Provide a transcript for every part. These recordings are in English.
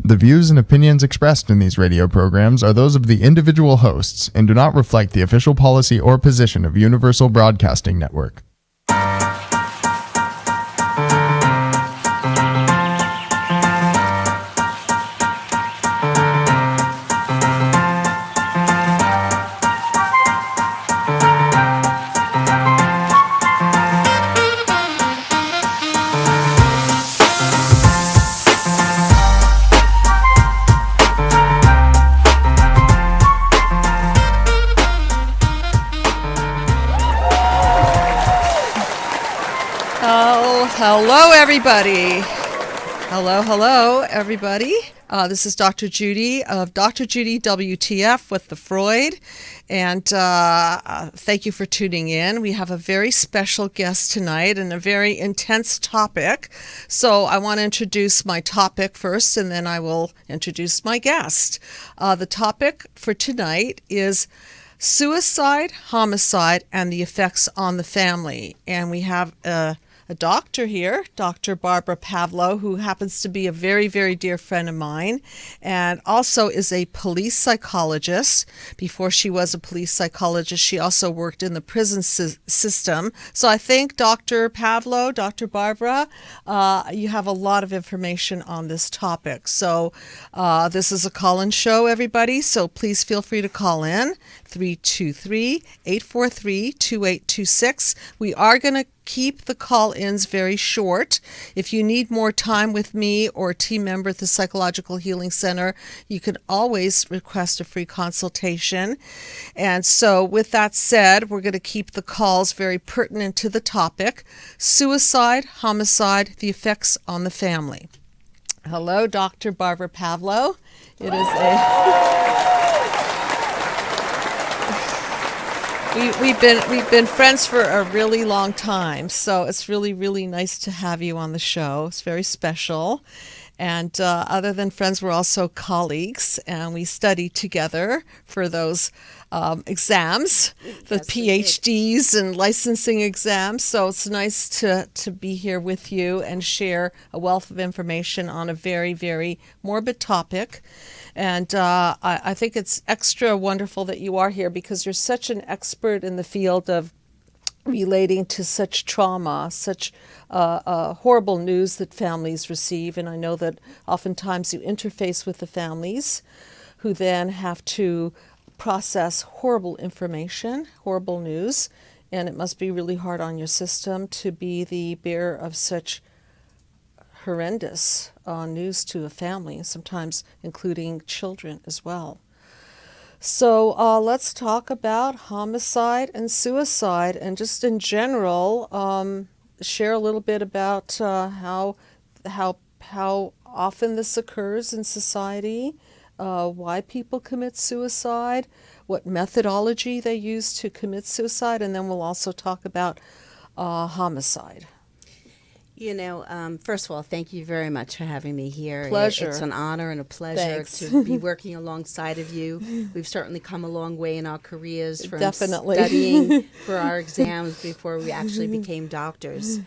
The views and opinions expressed in these radio programs are those of the individual hosts and do not reflect the official policy or position of Universal Broadcasting Network. Hello, everybody. Hello, everybody. This is Dr. Judy of Dr. Judy WTF with the Freud, and thank you for tuning in. We have a very special guest tonight and a very intense topic. So I want to introduce my topic first, and then I will introduce my guest. The topic for tonight is suicide, homicide, and the effects on the family. And we have a doctor here, Dr. Barbara Pavlo, who happens to be a very, very dear friend of mine, and also is a police psychologist. Before she was a police psychologist, she also worked in the prison system. So I think Dr. Pavlo, Dr. Barbara, you have a lot of information on this topic. So this is a call-in show, everybody, so please feel free to call in, 323-843-2826. We are going to keep the call-ins very short. If you need more time with me or a team member at the Psychological Healing Center, you can always request a free consultation. And so with that said, we're going to keep the calls very pertinent to the topic: suicide, homicide, the effects on the family. Hello, Dr. Barbara Pavlo. It is We've been friends for a really long time, so it's really, really nice to have you on the show. It's very special. And other than friends, we're also colleagues, and we studied together for those exams, the PhDs and licensing exams. So it's nice to be here with you and share a wealth of information on a very, very morbid topic. And I think it's extra wonderful that you are here because you're such an expert in the field of relating to such trauma, such horrible news that families receive. And I know that oftentimes you interface with the families who then have to process horrible information, horrible news. And it must be really hard on your system to be the bearer of such horrendous news to a family, sometimes including children as well. So let's talk about homicide and suicide, and just in general, share a little bit about how often this occurs in society, why people commit suicide, what methodology they use to commit suicide, and then we'll also talk about homicide. You know, first of all, thank you very much for having me here. Pleasure. It's an honor and a pleasure Thanks. to be working alongside of you. We've certainly come a long way in our careers from Definitely. studying for our exams before we actually became doctors.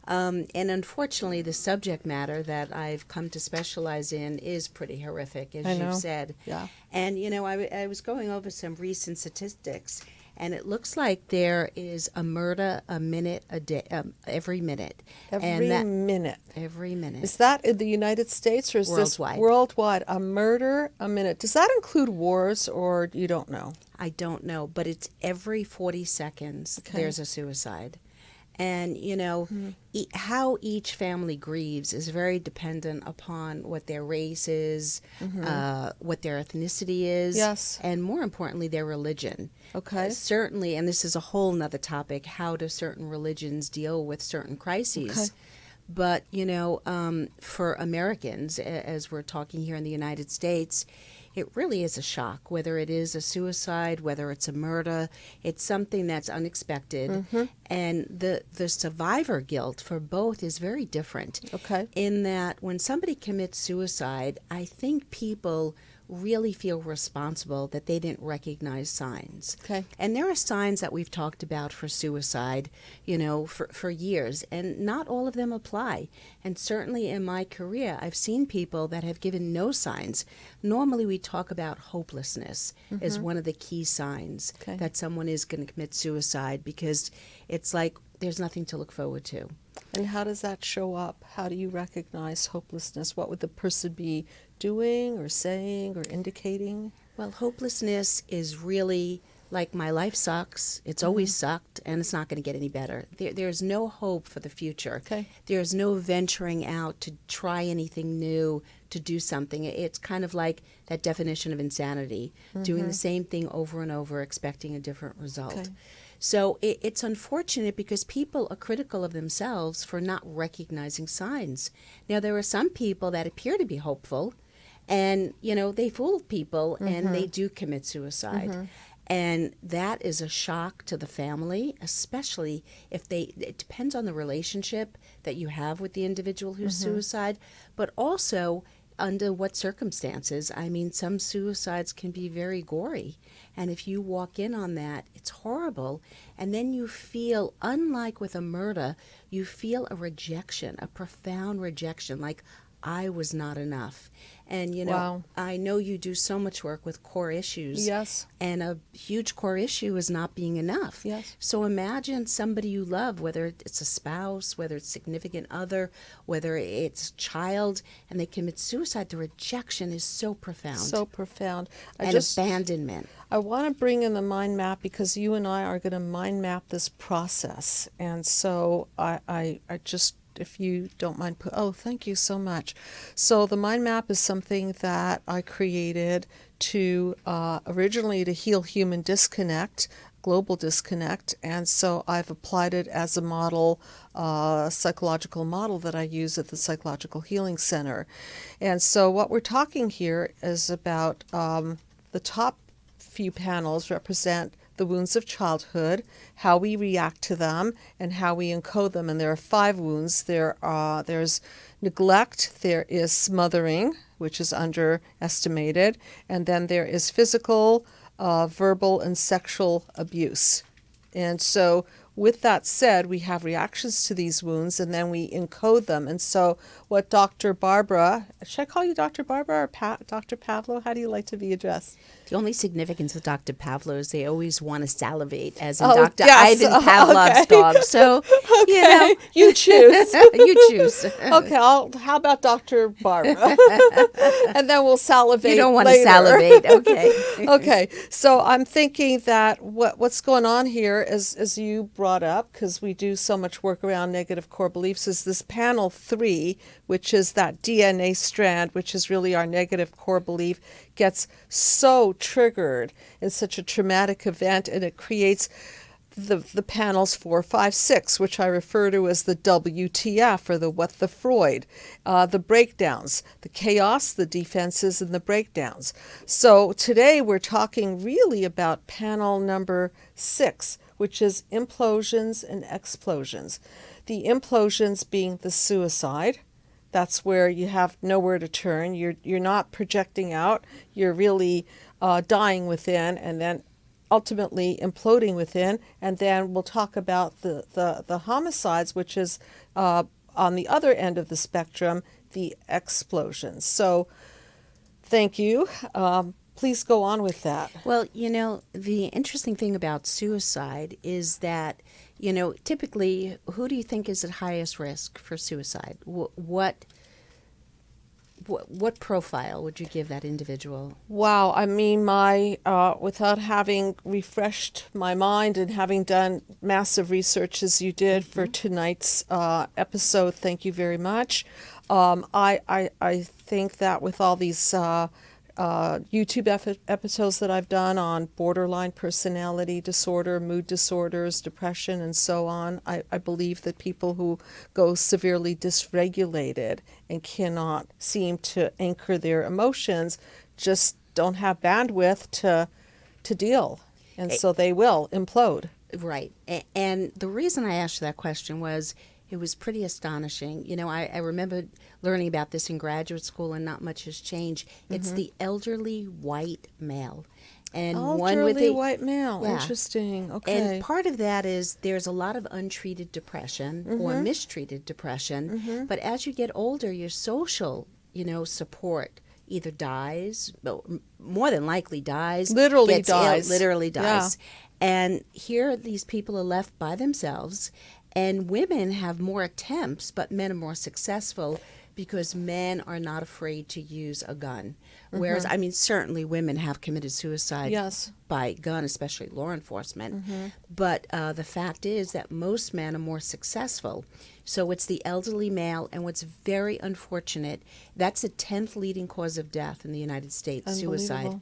And unfortunately, the subject matter that I've come to specialize in is pretty horrific, as you've said. Yeah. And, you know, I was going over some recent statistics, and it looks like there is a murder a minute a day, every minute. Every minute. Every minute. Is that in the United States or is Worldwide. this worldwide? A murder a minute. Does that include wars or you don't know? I don't know, but it's every 40 seconds there's a suicide. And, you know, how each family grieves is very dependent upon what their race is, what their ethnicity is, and more importantly, their religion. Okay. Certainly, and this is a whole nother topic, how do certain religions deal with certain crises? Okay. But, you know, for Americans, as we're talking here in the United States, it really is a shock, whether it is a suicide, whether it's a murder. It's something that's unexpected. And the survivor guilt for both is very different. Okay. In that when somebody commits suicide, I think people really feel responsible that they didn't recognize signs. Okay. And there are signs that we've talked about for suicide, for years, and not all of them apply. And certainly in my career, I've seen people that have given no signs. Normally we talk about hopelessness as one of the key signs that someone is going to commit suicide, because it's like there's nothing to look forward to. And how does that show up? How do you recognize hopelessness? What would the person be doing or saying or indicating? Well, hopelessness is really like, my life sucks. It's always sucked, and it's not going to get any better. There's no hope for the future. Okay. There's no venturing out to try anything new, to do something. It's kind of like that definition of insanity, doing the same thing over and over, expecting a different result. Okay. So it's unfortunate because people are critical of themselves for not recognizing signs. Now, there are some people that appear to be hopeful, and, they fool people, and they do commit suicide. And that is a shock to the family, especially if it depends on the relationship that you have with the individual who's suicide, but also under what circumstances. I mean, some suicides can be very gory. And if you walk in on that, it's horrible. And then you feel, unlike with a murder, you feel a rejection, a profound rejection, like, I was not enough. And, Wow. I know you do so much work with core issues. Yes. And a huge core issue is not being enough. Yes. So imagine somebody you love, whether it's a spouse, whether it's significant other, whether it's a child, and they commit suicide. The rejection is so profound. So profound. And abandonment. I want to bring in the mind map, because you and I are going to mind map this process. And so I just, if you don't mind, thank you so much. So the mind map is something that I created to originally to heal human disconnect, global disconnect, and so I've applied it as a model, psychological model that I use at the Psychological Healing Center. And so what we're talking here is about the top few panels represent the wounds of childhood, how we react to them, and how we encode them. And there are 5 wounds. There's neglect, there is smothering, which is underestimated, and then there is physical, verbal, and sexual abuse. And so with that said, we have reactions to these wounds, and then we encode them. And so what Dr. Barbara, should I call you Dr. Barbara or Dr. Pavlo? How do you like to be addressed? The only significance of Dr. Pavlo is they always want to salivate, as in Oh, Dr. yes. Ivan Pavlov's dog. So, Okay, you choose. you choose. Okay, how about Dr. Barbara? And then we'll salivate. You don't want later. to salivate. Okay. Okay, so I'm thinking that what's going on here is, as you brought up, because we do so much work around negative core beliefs, is this panel 3, which is that DNA strand, which is really our negative core belief, gets so triggered in such a traumatic event, and it creates the panels 4, 5, 6, which I refer to as the WTF, or the what the Freud, the breakdowns, the chaos, the defenses, and the breakdowns. So today we're talking really about panel number 6, which is implosions and explosions. The implosions being the suicide. That's where you have nowhere to turn. You're not projecting out. You're really dying within, and then ultimately imploding within. And then we'll talk about the homicides, which is on the other end of the spectrum, the explosions. So thank you. Please go on with that. Well, the interesting thing about suicide is that, typically, who do you think is at highest risk for suicide? What profile would you give that individual? Wow. I mean, without having refreshed my mind and having done massive research as you did for tonight's episode, thank you very much. I think that with all these YouTube episodes that I've done on borderline personality disorder, mood disorders, depression, and so on, I believe that people who go severely dysregulated and cannot seem to anchor their emotions just don't have bandwidth to deal, and so they will implode. Right. And the reason I asked you that question was, it was pretty astonishing. You know, I remember learning about this in graduate school, and not much has changed. It's the elderly white male. And elderly white male. Yeah. Interesting. Okay. And part of that is there's a lot of untreated depression or mistreated depression. But as you get older, your social, support either dies, more than likely dies. Literally gets ill, dies. literally dies. Yeah. And here these people are left by themselves. And women have more attempts, but men are more successful because men are not afraid to use a gun. Whereas, I mean, certainly women have committed suicide by gun, especially law enforcement. But the fact is that most men are more successful. So it's the elderly male, and what's very unfortunate, that's the 10th leading cause of death in the United States, suicide.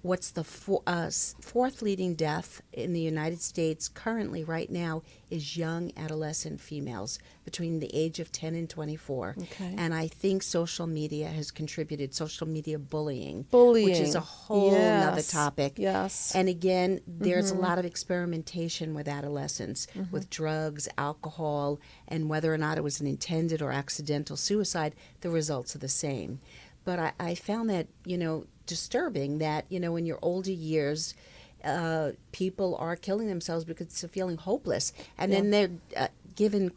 What's the fourth leading death in the United States currently right now is young adolescent females between the age of 10 and 24. Okay. And I think social media has contributed, social media bullying. Which is a whole nother topic. Yes. And again, there's a lot of experimentation with adolescents, with drugs, alcohol, and whether or not it was an intended or accidental suicide, the results are the same. But I found that, disturbing that, in your older years, people are killing themselves because they're feeling hopeless. And then they're given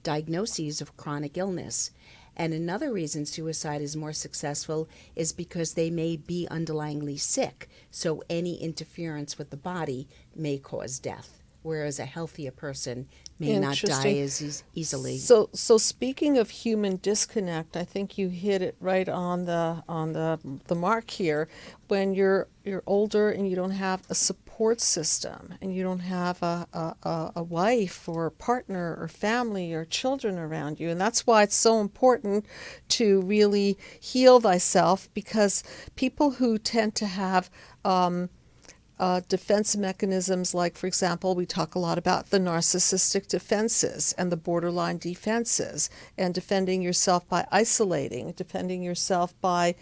diagnoses of chronic illness. And another reason suicide is more successful is because they may be underlyingly sick. So any interference with the body may cause death, whereas a healthier person may not die as easily. So speaking of human disconnect, I think you hit it right on the mark here. When you're older and you don't have a support system, and you don't have a wife or a partner or family or children around you, and that's why it's so important to really heal thyself, because people who tend to have defense mechanisms, like, for example, we talk a lot about the narcissistic defenses and the borderline defenses, and defending yourself by isolating, defending yourself by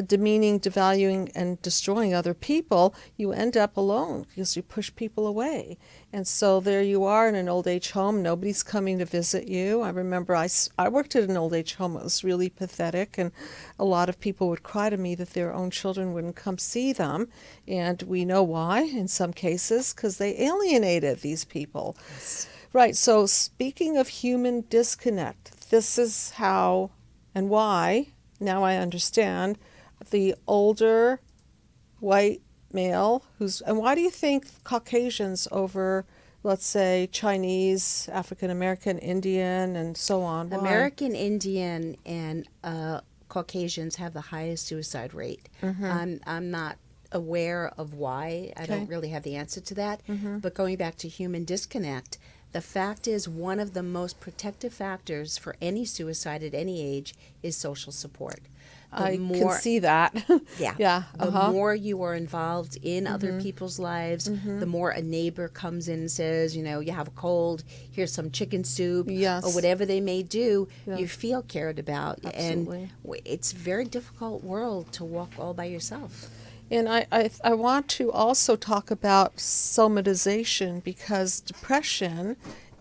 demeaning, devaluing, and destroying other people. You end up alone because you push people away. And so there you are in an old age home. Nobody's coming to visit you. I remember I worked at an old age home. It was really pathetic, and a lot of people would cry to me that their own children wouldn't come see them. And we know why in some cases, because they alienated these people. Yes. Right. So speaking of human disconnect, this is how and why, now I understand, the older white male and why do you think Caucasians over, let's say, Chinese, African American, Indian, and so on? Why? American Indian and Caucasians have the highest suicide rate. I'm not aware of why. I don't really have the answer to that. But going back to human disconnect, the fact is one of the most protective factors for any suicide at any age is social support. I can see that. Yeah. The more you are involved in other people's lives, the more a neighbor comes in and says, you have a cold, here's some chicken soup, or whatever they may do, you feel cared about. Absolutely. And it's a very difficult world to walk all by yourself. And I want to also talk about somatization, because depression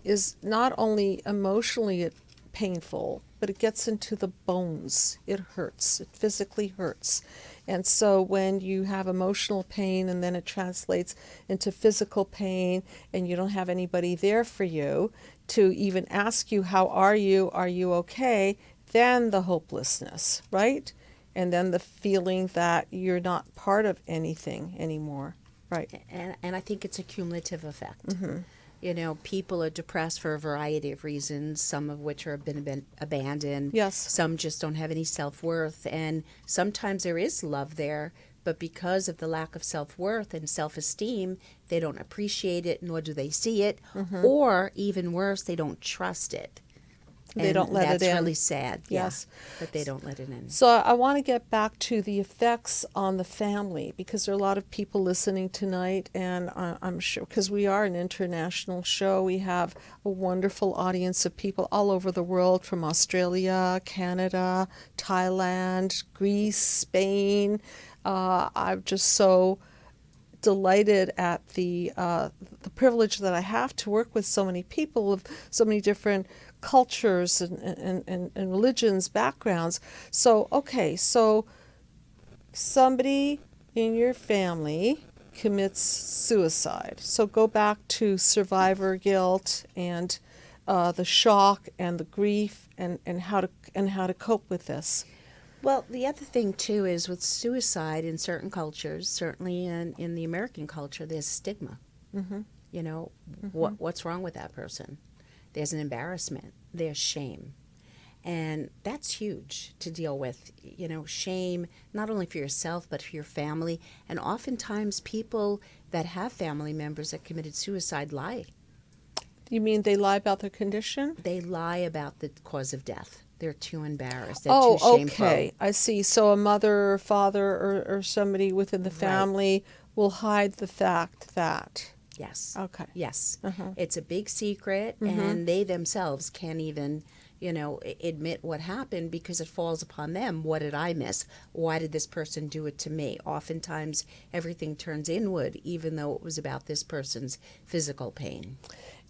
is not only emotionally painful, but it gets into the bones. It hurts. It physically hurts. And so when you have emotional pain and then it translates into physical pain, and you don't have anybody there for you to even ask you, how are you okay, then the hopelessness, right? And then the feeling that you're not part of anything anymore, right? And I think it's a cumulative effect. People are depressed for a variety of reasons, some of which have been abandoned. Yes. Some just don't have any self-worth. And sometimes there is love there, but because of the lack of self-worth and self-esteem, they don't appreciate it, nor do they see it. Or even worse, they don't trust it. They don't let it in. That's really sad. Yes. But they don't let it in. So I want to get back to the effects on the family, because there are a lot of people listening tonight, and I'm sure, because we are an international show, we have a wonderful audience of people all over the world, from Australia, Canada, Thailand, Greece, Spain. I'm just so delighted at the privilege that I have to work with so many people of so many different cultures and religions, backgrounds. So, okay, so somebody in your family commits suicide. So go back to survivor guilt and the shock and the grief and how to cope with this. Well, the other thing too is with suicide in certain cultures, certainly in the American culture, there's stigma. Mm-hmm. You know, Mm-hmm. what's wrong with that person? There's an embarrassment. There's shame. And that's huge to deal with, you know, shame, not only for yourself, but for your family. And oftentimes people that have family members that committed suicide lie. You mean they lie about their condition? They lie about the cause of death. They're too embarrassed. They're too shameful. Okay. I see. So a mother or father or somebody within the family will hide the fact that. Yes. Okay. Yes. Uh-huh. It's a big secret, and they themselves can't even, you know, admit what happened because it falls upon them. What did I miss? Why did this person do it to me? Oftentimes, everything turns inward, even though it was about this person's physical pain.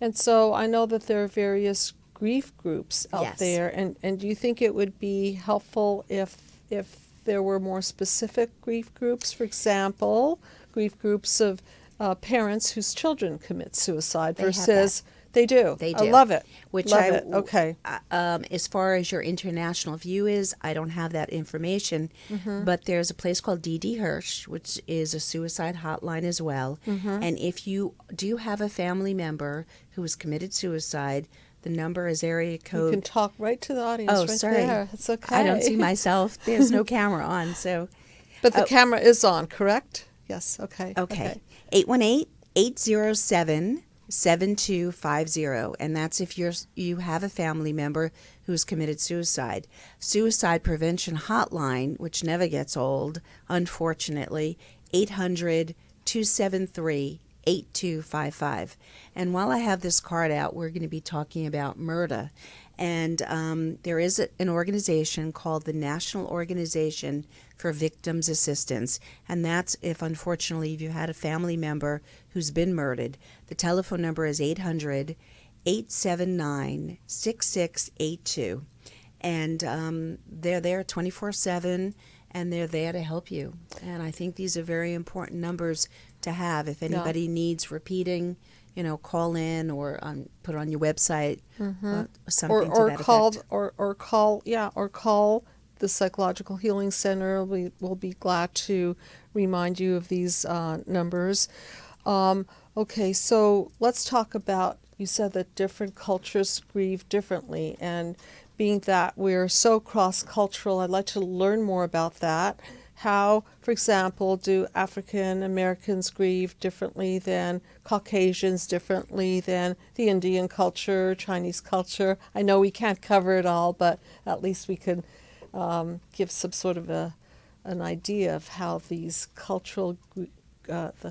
And so I know that there are various grief groups out Yes. there, and do you think it would be helpful if there were more specific grief groups? For example, grief groups of parents whose children commit suicide They have versus they do. They do. I love it. Which love it. Okay. As far as your international view is, I don't have that information, but there's a place called Didi Hirsh, which is a suicide hotline as well. And if you do have a family member who has committed suicide, the number is area code. You can talk right to the audience. Oh, right sorry. there. It's okay. I don't see myself. There's no camera on, so. But the camera is on, correct? Yes. Okay. Okay. 818-807-7250, and that's if you have a family member who's committed suicide. Suicide Prevention Hotline, which never gets old, unfortunately, 800-273-8255. And while I have this card out, we're going to be talking about murder. And there is an organization called the National Organization for Victims Assistance. And that's if, unfortunately, you had a family member who's been murdered. The telephone number is 800-879-6682. And they're there 24/7, and they're there to help you. And I think these are very important numbers to have. If anybody needs repeating, you know, call in or put it on your website, something to that effect. Or call the Psychological Healing Center. We will be glad to remind you of these numbers. Okay, so let's talk about, you said that different cultures grieve differently, and being that we're so cross-cultural, I'd like to learn more about that. How, for example, do African Americans grieve differently than Caucasians, differently than the Indian culture, Chinese culture? I know we can't cover it all, but at least we could give some sort of an idea of how these the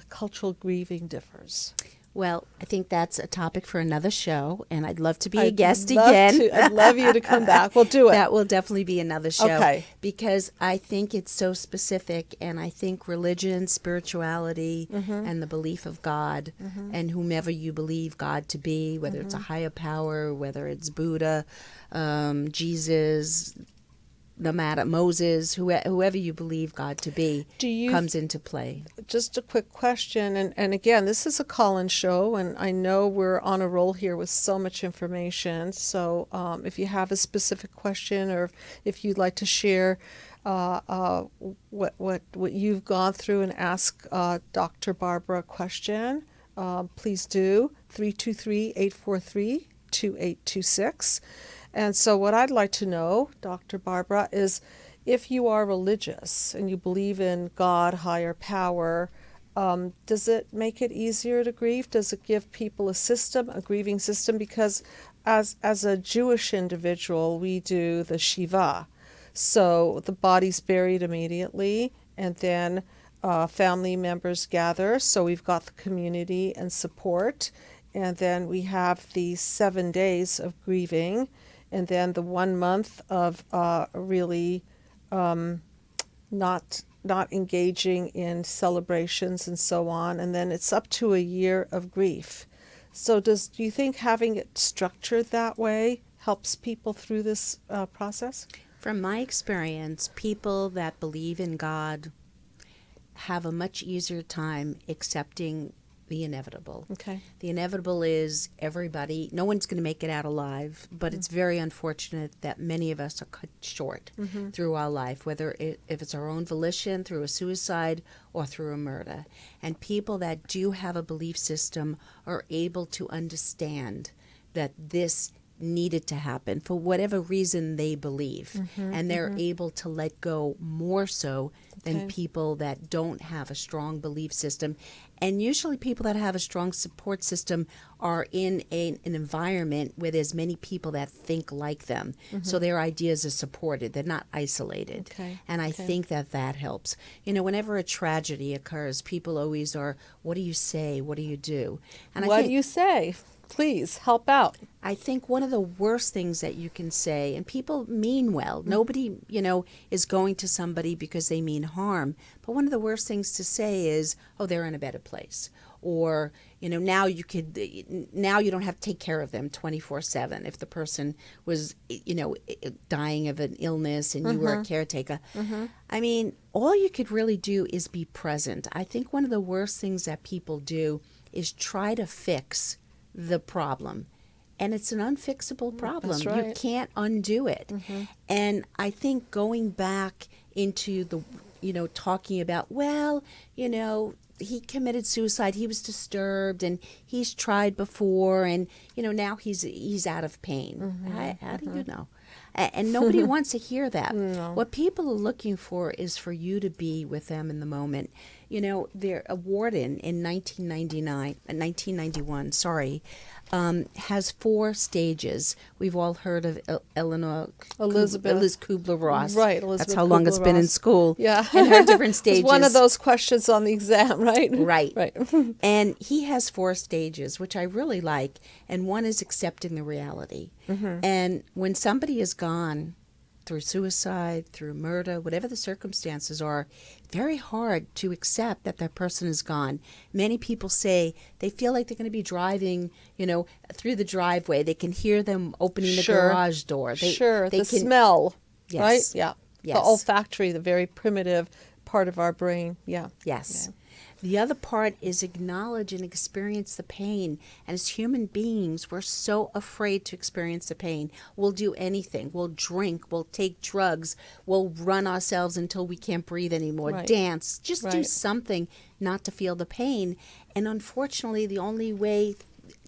cultural grieving differs. Well, I think that's a topic for another show, and I'd love to be a guest again. I'd love you to come back. We'll do it. That will definitely be another show. Okay. Because I think it's so specific, and I think religion, spirituality, and the belief of God, and whomever you believe God to be, whether it's a higher power, whether it's Buddha, Jesus, no matter Moses, whoever you believe God to be, comes into play. Just a quick question, and again, this is a call-in show, and I know we're on a roll here with so much information. So if you have a specific question, or if you'd like to share what you've gone through and ask Dr. Barbara a question, please do. 323-843-2826. And so what I'd like to know, Dr. Barbara, is if you are religious and you believe in God, higher power, does it make it easier to grieve? Does it give people a system, a grieving system? Because as a Jewish individual, we do the Shiva. So the body's buried immediately, and then family members gather. So we've got the community and support. And then we have the 7 days of grieving. And then the 1 month of really not not engaging in celebrations and so on, and then it's up to a year of grief. So do you think having it structured that way helps people through this process? From my experience, people that believe in God have a much easier time accepting the inevitable. Okay. The inevitable is everybody, no one's going to make it out alive, but it's very unfortunate that many of us are cut short through our life, whether if it's our own volition, through a suicide, or through a murder. And people that do have a belief system are able to understand that this needed to happen for whatever reason they believe, and they're able to let go more so than people that don't have a strong belief system. And usually people that have a strong support system are in an environment where there's many people that think like them, so their ideas are supported, they're not isolated. And I think that helps. You know, whenever a tragedy occurs, people always are, what do you say, what do you do? And What do you say? Please help out. I think one of the worst things that you can say, and people mean well, nobody, is going to somebody because they mean harm, but one of the worst things to say is, oh, they're in a better place. Or, now you don't have to take care of them 24/7. If the person was, dying of an illness and you were a caretaker. I mean, all you could really do is be present. I think one of the worst things that people do is try to fix the problem, and it's an unfixable problem. That's right. You can't undo it. And I think going back into the talking about, he committed suicide, he was disturbed, and he's tried before, and now he's out of pain. How do you know? And nobody wants to hear that. No. What people are looking for is for you to be with them in the moment. There a warden in 1991, has 4 stages. We've all heard of Elizabeth Kubler-Ross. Right, Elizabeth That's how long it's been in Kubler-Ross. school. Yeah. And her different stages. It's one of those questions on the exam, right? Right. Right. And he has 4 stages, which I really like. And one is accepting the reality. And when somebody is gone through suicide, through murder, whatever the circumstances are, very hard to accept that that person is gone. Many people say they feel like they're going to be driving, through the driveway. They can hear them opening the garage door. The smell, Yes. right? Yeah. Yes. The olfactory, the very primitive part of our brain. Yeah. Yes. Yeah. The other part is acknowledge and experience the pain. And as human beings, we're so afraid to experience the pain. We'll do anything. We'll drink. We'll take drugs. We'll run ourselves until we can't breathe anymore. Right. Dance. Just do Right. something not to feel the pain. And unfortunately, the only way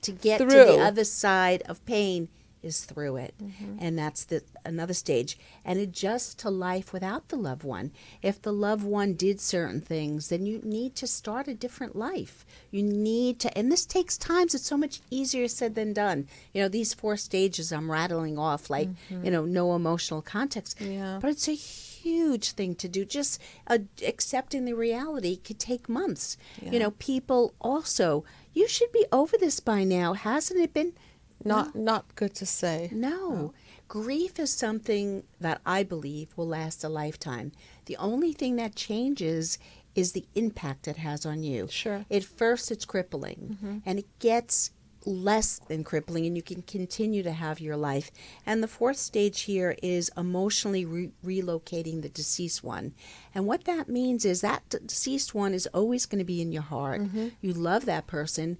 to get to Through. the other side of pain is through it. And that's another stage. And adjust to life without the loved one. If the loved one did certain things, then you need to start a different life. You need to, and this takes time. It's so much easier said than done. These 4 stages I'm rattling off like, no emotional context. Yeah. But it's a huge thing to do. Just accepting the reality could take months. Yeah. People also, you should be over this by now. Hasn't it been? Not good to say. No. Grief is something that I believe will last a lifetime. The only thing that changes is the impact it has on you. Sure. At first, it's crippling, and it gets less than crippling, and you can continue to have your life. And the 4th stage here is emotionally relocating the deceased one. And what that means is that deceased one is always going to be in your heart. You love that person,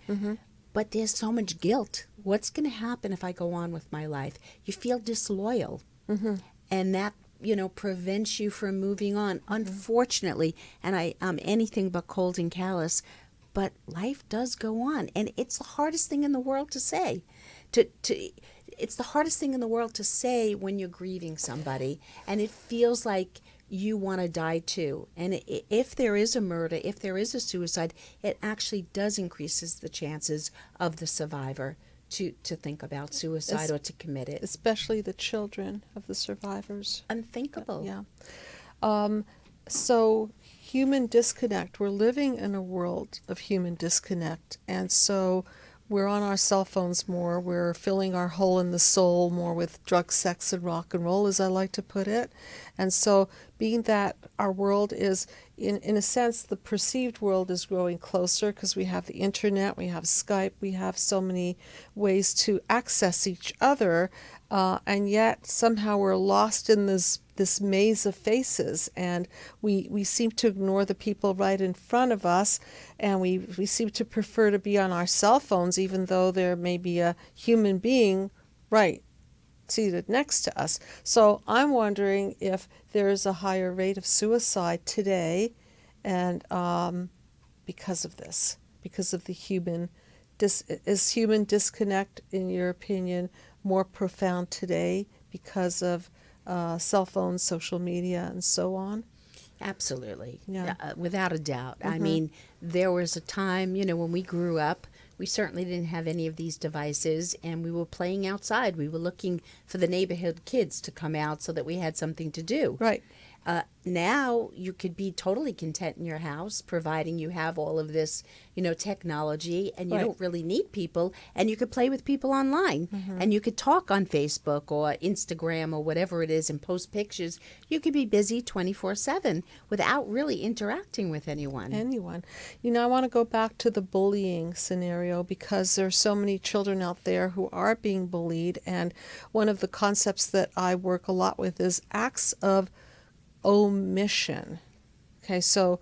but there's so much guilt. What's going to happen if I go on with my life? You feel disloyal. And that, prevents you from moving on, unfortunately. And I'm anything but cold and callous. But life does go on. And it's the hardest thing in the world to say. It's the hardest thing in the world to say when you're grieving somebody. And it feels like you want to die too. And if there is a murder, if there is a suicide, it actually does increases the chances of the survivor to think about suicide or to commit it. Especially the children of the survivors. Unthinkable. Yeah. So human disconnect. We're living in a world of human disconnect. And so we're on our cell phones more. We're filling our hole in the soul more with drugs, sex, and rock and roll, as I like to put it. And so being that our world is, in a sense, the perceived world is growing closer because we have the internet, we have Skype, we have so many ways to access each other, and yet somehow we're lost in this maze of faces, and we seem to ignore the people right in front of us, and we seem to prefer to be on our cell phones even though there may be a human being right seated next to us. So I'm wondering if there's a higher rate of suicide today, and because of this, because of the human is human disconnect, in your opinion, more profound today because of cell phones, social media, and so on? Absolutely. Yeah. Without a doubt. I mean, there was a time, when we grew up, we certainly didn't have any of these devices, and we were playing outside. We were looking for the neighborhood kids to come out so that we had something to do. Right. Now you could be totally content in your house, providing you have all of this, technology, and you Right. don't really need people, and you could play with people online, and you could talk on Facebook or Instagram or whatever it is and post pictures. You could be busy 24/7 without really interacting with anyone. Anyone. I want to go back to the bullying scenario because there are so many children out there who are being bullied, and one of the concepts that I work a lot with is acts of omission. Okay, so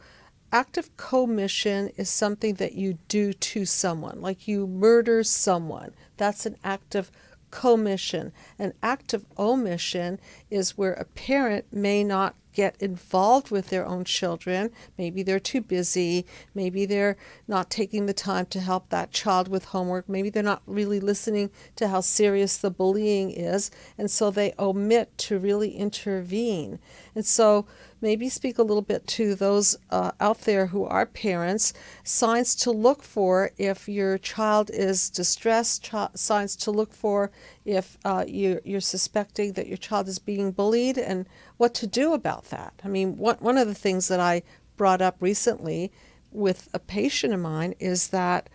active commission is something that you do to someone, like you murder someone. That's an act of commission. An act of omission is where a parent may not get involved with their own children. Maybe they're too busy. Maybe they're not taking the time to help that child with homework. Maybe they're not really listening to how serious the bullying is, and so they omit to really intervene. And so maybe speak a little bit to those out there who are parents, signs to look for if your child is distressed, signs to look for if you're suspecting that your child is being bullied, and what to do about that. I mean, one of the things that I brought up recently with a patient of mine is that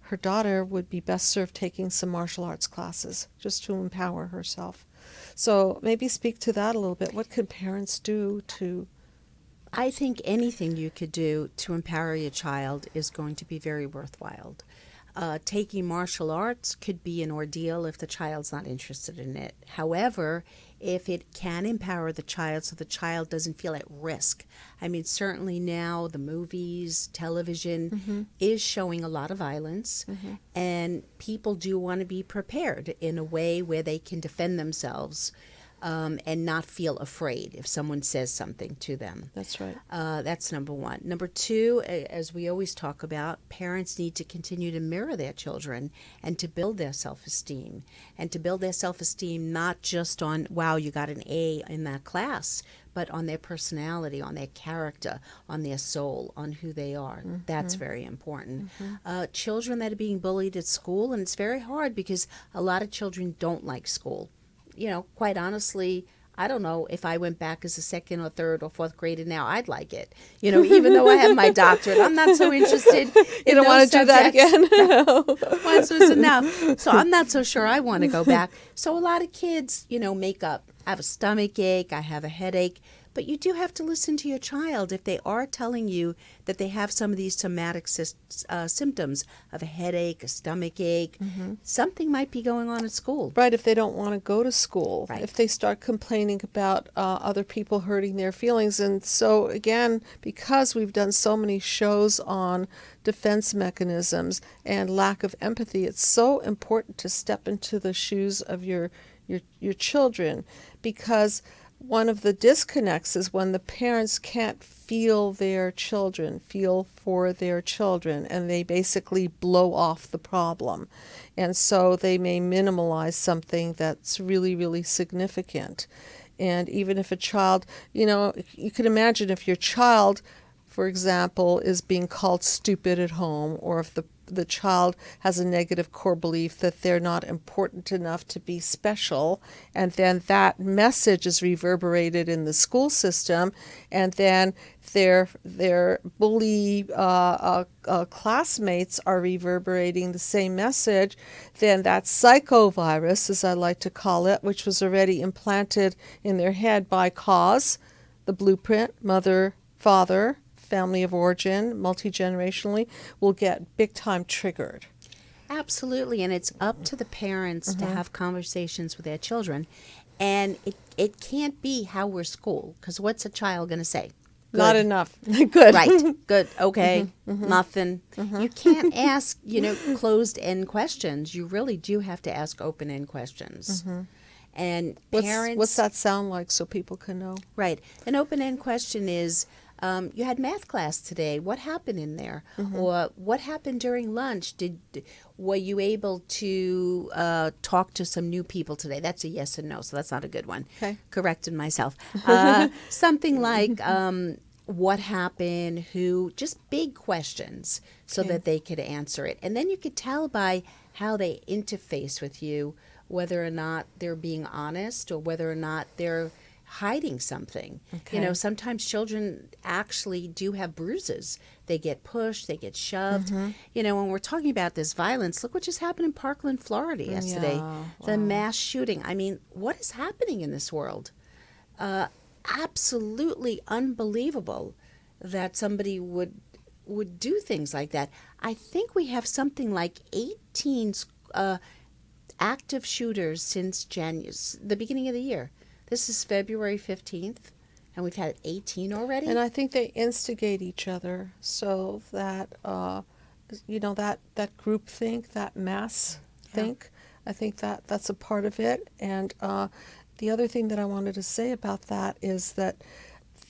her daughter would be best served taking some martial arts classes just to empower herself. So maybe speak to that a little bit. What can parents do to... I think anything you could do to empower your child is going to be very worthwhile. Taking martial arts could be an ordeal if the child's not interested in it. However, if it can empower the child so the child doesn't feel at risk. I mean, certainly now the movies, television is showing a lot of violence, and people do want to be prepared in a way where they can defend themselves and not feel afraid if someone says something to them. That's right. That's number one. Number two, as we always talk about, parents need to continue to mirror their children and to build their self-esteem. And to build their self-esteem not just on, wow, you got an A in that class, but on their personality, on their character, on their soul, on who they are. That's very important. Children that are being bullied at school, and it's very hard because a lot of children don't like school. Quite honestly, I don't know if I went back as a second or third or fourth grader now, I'd like it. Even though I have my doctorate, I'm not so interested. You don't want to do that again? No. Once was enough. So I'm not so sure I want to go back. So a lot of kids, make up, I have a stomach ache, I have a headache. But you do have to listen to your child if they are telling you that they have some of these somatic symptoms of a headache, a stomach ache. Something might be going on at school. Right, if they don't want to go to school, Right. if they start complaining about other people hurting their feelings. And so, again, because we've done so many shows on defense mechanisms and lack of empathy, it's so important to step into the shoes of your children, because one of the disconnects is when the parents can't feel for their children, and they basically blow off the problem. And so they may minimalize something that's really, really significant. And even if a child, you can imagine if your child for example, is being called stupid at home, or if the child has a negative core belief that they're not important enough to be special, and then that message is reverberated in the school system, and then their bully classmates are reverberating the same message, then that psychovirus, as I like to call it, which was already implanted in their head by cause, the blueprint, mother, father, family of origin, multi-generationally, will get big time triggered. Absolutely, and it's up to the parents to have conversations with their children, and it can't be how we're school, because what's a child going to say? Good. Not enough. Good. Right. Good. Okay. Nothing. You can't ask, closed-end questions. You really do have to ask open-end questions. And parents... What's that sound like so people can know? Right. An open-end question is, you had math class today. What happened in there? Or what happened during lunch? Were you able to talk to some new people today? That's a yes and no, so that's not a good one. Okay. Corrected myself. Something like what happened, who, just big questions so that they could answer it. And then you could tell by how they interface with you whether or not they're being honest or whether or not they're hiding something. Okay. Sometimes children actually do have bruises. They get pushed, they get shoved. When we're talking about this violence, look what just happened in Parkland, Florida yesterday. Yeah, The mass shooting. I mean, what is happening in this world? Absolutely unbelievable that somebody would do things like that. I think we have something like 18 active shooters since the beginning of the year. This is February 15th, and we've had 18 already. And I think they instigate each other so that, that group think, that mass think, I think that's a part of it. And the other thing that I wanted to say about that is that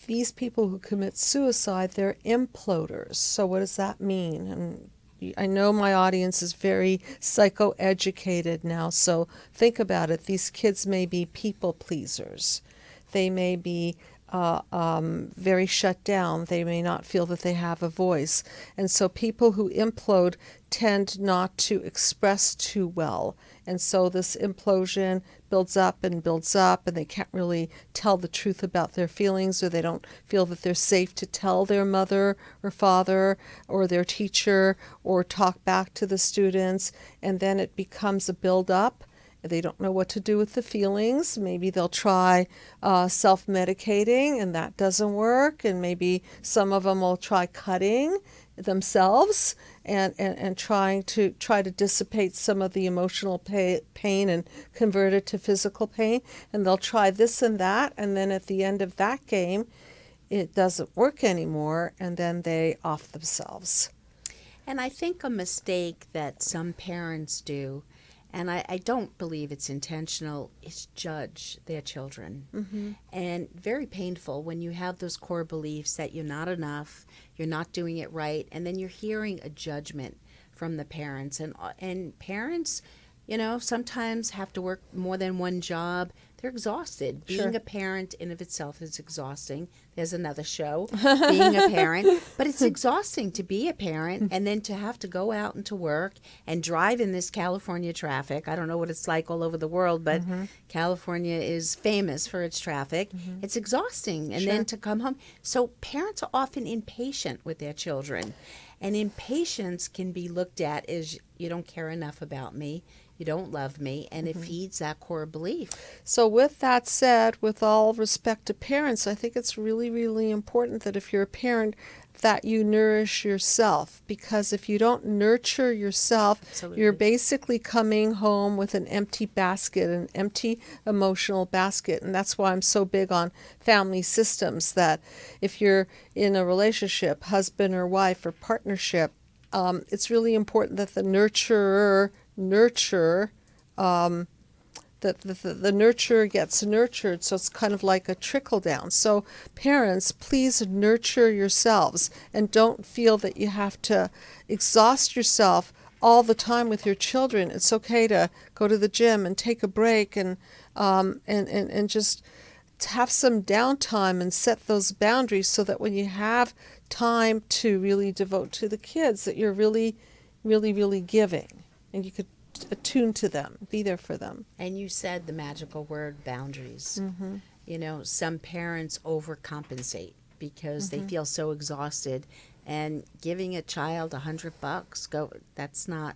these people who commit suicide, they're imploders. So what does that mean? And I know my audience is very psychoeducated now, so think about it. These kids may be people pleasers. They may be very shut down. They may not feel that they have a voice. And so people who implode tend not to express too well. And so this implosion builds up, and they can't really tell the truth about their feelings, or they don't feel that they're safe to tell their mother or father or their teacher or talk back to the students. And then it becomes a build-up. They don't know what to do with the feelings. Maybe they'll try self-medicating, and that doesn't work. And maybe some of them will try cutting themselves and try to dissipate some of the emotional pain and convert it to physical pain. And they'll try this and that, and then at the end of that game, it doesn't work anymore, and then they off themselves. And I think a mistake that some parents do, and I don't believe it's intentional, is judge their children. And very painful when you have those core beliefs that you're not enough, you're not doing it right, and then you're hearing a judgment from the parents. And parents, sometimes have to work more than one job. They're exhausted. Being a parent in of itself is exhausting. There's another show, being a parent. But it's exhausting to be a parent and then to have to go out into work and drive in this California traffic. I don't know what it's like all over the world, but California is famous for its traffic. It's exhausting. And then to come home. So parents are often impatient with their children. And impatience can be looked at as, you don't care enough about me. You don't love me, and it feeds that core belief. So with that said, with all respect to parents, I think it's really, really important that if you're a parent, that you nourish yourself. Because if you don't nurture yourself, you're basically coming home with an empty basket, an empty emotional basket. And that's why I'm so big on family systems, that if you're in a relationship, husband or wife or partnership, it's really important that the nurturer the nurturer gets nurtured, so it's kind of like a trickle down. So parents, please nurture yourselves and don't feel that you have to exhaust yourself all the time with your children. It's okay to go to the gym and take a break and just have some downtime and set those boundaries so that when you have time to really devote to the kids, that you're really, really, really giving, and you could attune to them, be there for them. And you said the magical word, boundaries. Mm-hmm. You know, some parents overcompensate because they feel so exhausted, and giving a child $100, that's not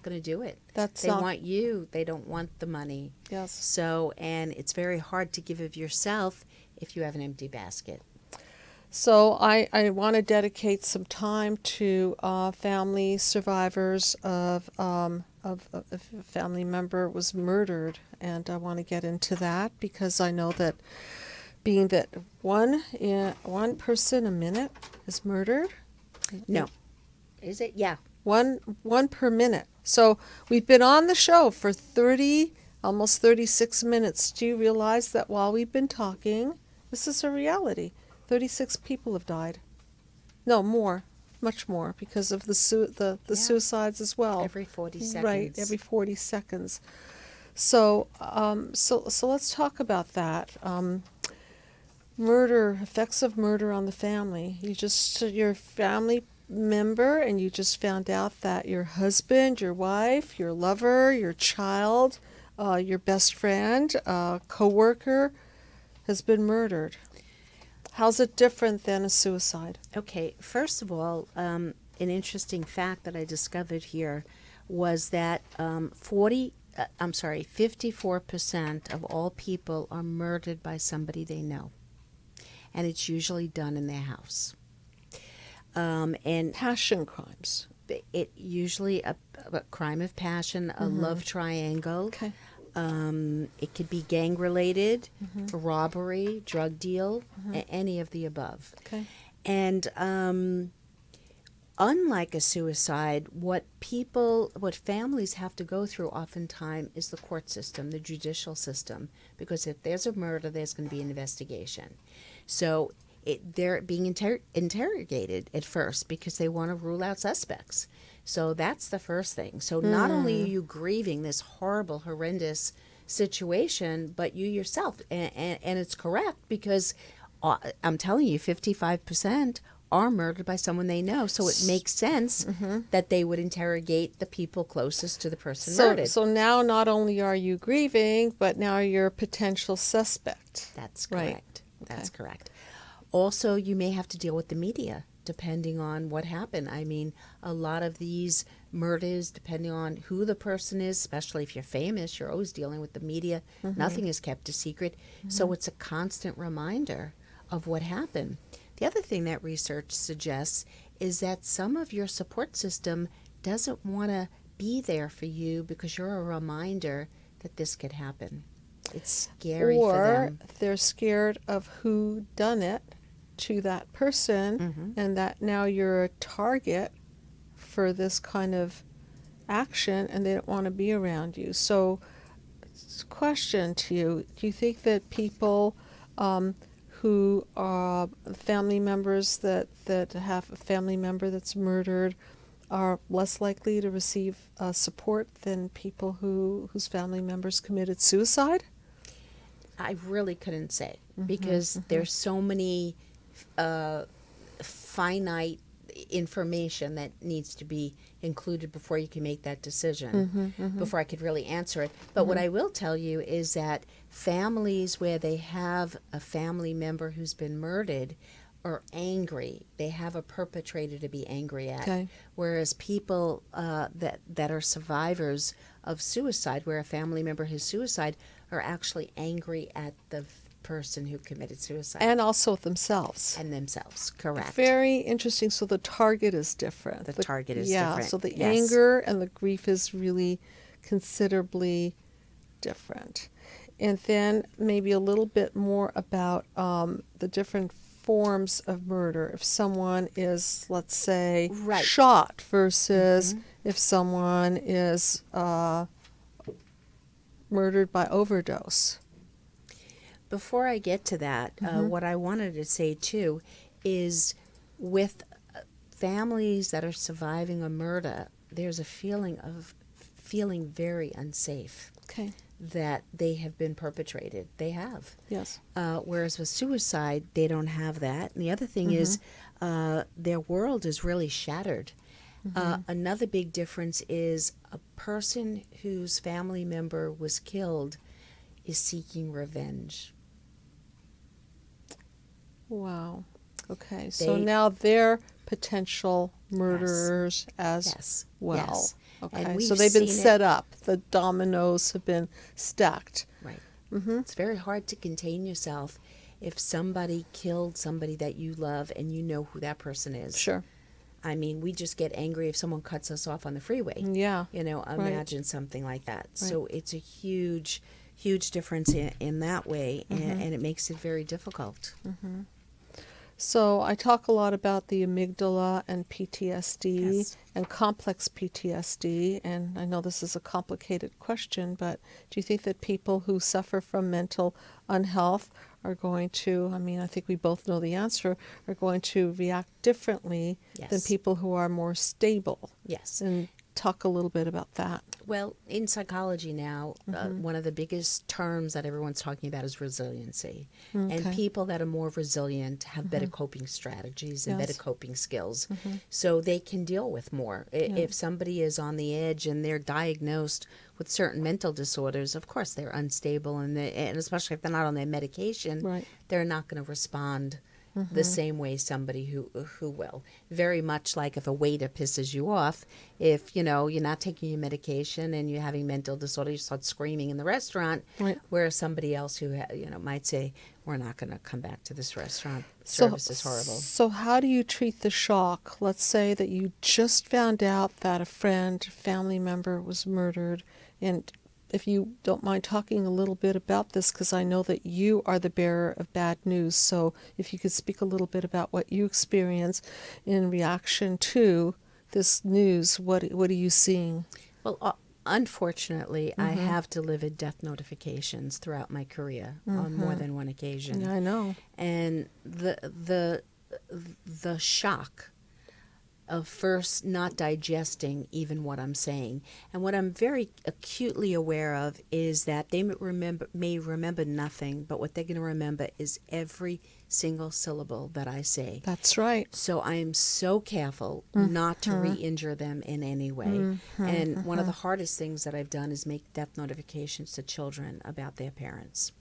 going to do it. They want you. They don't want the money. Yes. So, and it's very hard to give of yourself if you have an empty basket. So I want to dedicate some time to family survivors of a family member was murdered, and I want to get into that because I know that being that one person a minute is murdered. No. Is it? Yeah. One per minute. So we've been on the show for almost 36 minutes. Do you realize that while we've been talking, this is a reality? 36 people have died. No, more, much more, because of the suicides as well. Every 40 seconds. Right, every 40 seconds. So let's talk about that. Murder, effects of murder on the family. Your family member, and you just found out that your husband, your wife, your lover, your child, your best friend, co-worker has been murdered. How's it different than a suicide? Okay, first of all, an interesting fact that I discovered here was that 54% of all people are murdered by somebody they know, and it's usually done in their house. And passion crimes. It usually a crime of passion, a love triangle. Okay. It could be gang related, robbery, drug deal, any of the above. Okay. And unlike a suicide, what families have to go through oftentimes is the court system, the judicial system, because if there's a murder, there's going to be an investigation. So they're being interrogated at first because they want to rule out suspects. So that's the first thing. So not only are you grieving this horrible, horrendous situation, but you yourself. And it's correct because I'm telling you, 55% are murdered by someone they know. So it makes sense that they would interrogate the people closest to the person murdered. So now not only are you grieving, but now you're a potential suspect. That's correct. Right. That's correct. Also, you may have to deal with the media, depending on what happened. I mean, a lot of these murders, depending on who the person is, especially if you're famous, you're always dealing with the media. Nothing is kept a secret. So it's a constant reminder of what happened. The other thing that research suggests is that some of your support system doesn't want to be there for you because you're a reminder that this could happen. It's scary for them. Or they're scared of who done it to that person, and that now you're a target for this kind of action, and they don't want to be around you. So, question to you: do you think that people who are family members that have a family member that's murdered are less likely to receive support than people whose family members committed suicide? I really couldn't say because there's so many finite information that needs to be included before you can make that decision, before I could really answer it. But what I will tell you is that families where they have a family member who's been murdered are angry. They have a perpetrator to be angry at. Okay. Whereas people that are survivors of suicide, where a family member has suicide, are actually angry at the person who committed suicide. And also themselves. And themselves, correct. Very interesting. So the target is different. The target is different. Yeah, so the anger and the grief is really considerably different. And then maybe a little bit more about the different forms of murder. If someone is, let's say, shot versus if someone is murdered by overdose. Before I get to that, what I wanted to say too is with families that are surviving a murder, there's a feeling very unsafe. Okay. That they have been perpetrated. They have. Yes. Whereas with suicide, they don't have that. And the other thing is their world is really shattered. Another big difference is a person whose family member was killed is seeking revenge. Wow. Okay. So now they're potential murderers Yes. as well. Yes. Okay. And we've So they've been seen set up. The dominoes have been stacked. Right. It's very hard to contain yourself if somebody killed somebody that you love and you know who that person is. Sure. I mean, we just get angry if someone cuts us off on the freeway. Yeah. You know, Right. imagine something like that. Right. So it's a huge, huge difference in that way, and it makes it very difficult. So I talk a lot about the amygdala and PTSD Yes. and complex PTSD, and I know this is a complicated question, but do you think that people who suffer from mental unhealth are going to, I mean, I think we both know the answer, are going to react differently than Yes. people who are more stable? Yes. And talk a little bit about that. Well, in psychology now, one of the biggest terms that everyone's talking about is resiliency. And Okay. people that are more resilient have better coping strategies and Yes. better coping skills. So they can deal with more. If somebody is on the edge and they're diagnosed with certain mental disorders, of course they're unstable, and especially if they're not on their medication, Right. they're not going to respond the same way somebody who will. Very much like if a waiter pisses you off, if you're not taking your medication and you're having mental disorder, you start screaming in the restaurant. Right. Whereas somebody else who might say, "We're not going to come back to this restaurant. Service is horrible." So how do you treat the shock? Let's say that you just found out that a friend, family member was murdered, and if you don't mind talking a little bit about this, because I know that you are the bearer of bad news. So if you could speak a little bit about what you experienced in reaction to this news, what are you seeing? Well, unfortunately, I have delivered death notifications throughout my career on more than one occasion. Yeah, I know. And the shock of first not digesting even what I'm saying. And what I'm very acutely aware of is that they may remember nothing, but what they're going to remember is every single syllable that I say. That's right. So I'm so careful not to re-injure them in any way. And one of the hardest things that I've done is make death notifications to children about their parents.